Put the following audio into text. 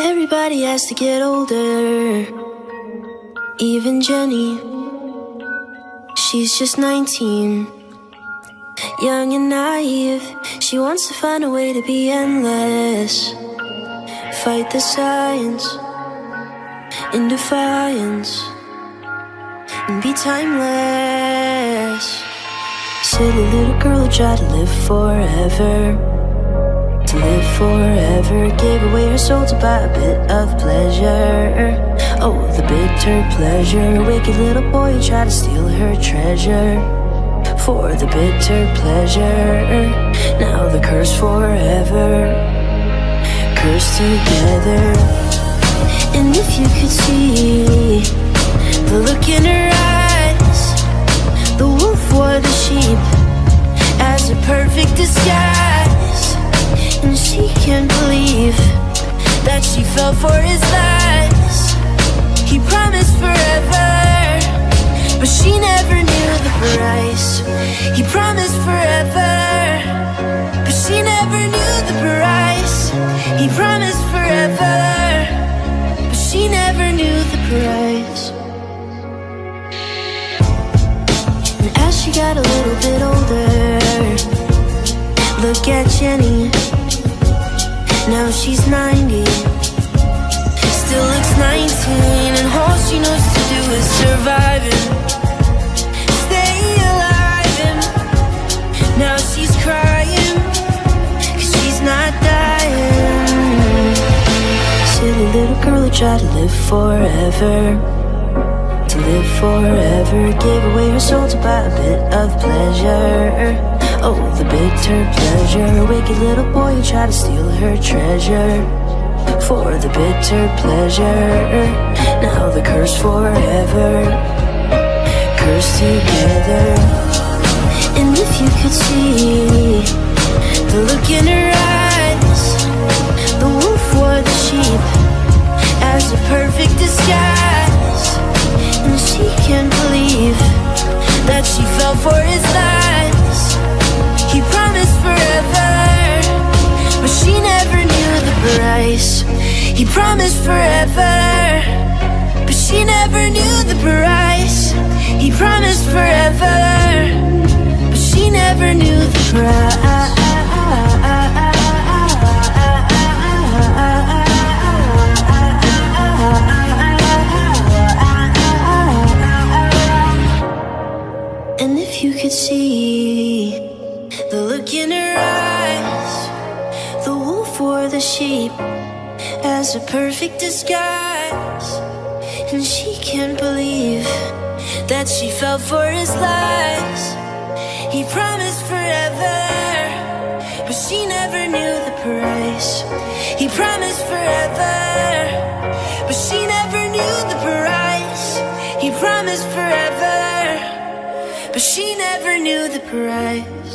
Everybody has to get older, even Jenny. She's just 19, young and naive. She wants to find a way to be endless, fight the science in defiance, and be timeless. Silly little girl who tried to live forever, to live forever, gave away her soul to buy a bit of pleasure. Oh, the bitter pleasure. Wicked little boy who tried to steal her treasure for the bitter pleasure. Now the curse forever, cursed together. And if you could see the look in her eyes, the wolf wore the sheep as a perfect disguise. And she can't believe that she fell for his lies. He promised forever, but she never knew the price. He promised forever, but she never knew the price. He promised forever, but she never knew the price. And as she got a little bit older, look at Jenny. Now she's 90, still looks 19, and all she knows to do is survive and stay alive. And now she's crying, 'cause she's not dying. Silly little girl who tried to live forever, to live forever, gave away her soul to buy a bit of pleasure. Oh, the bitter pleasure. Wicked little boy who tried to steal her treasure for the bitter pleasure. Now the curse forever, cursed together. And if you could see the look in her eyes, the wolf wore the sheep as a perfect disguise. And she can't believe that she fell for his lies. He promised forever, but she never knew the price. He promised forever, but she never knew the price. He promised forever, but she never knew the price. And if you could see the look in her eyes, the wolf wore the sheep as a perfect disguise. And she can't believe that she fell for his lies. He promised forever, but she never knew the price. He promised forever, but she never knew the price. He promised forever, but she never knew the price.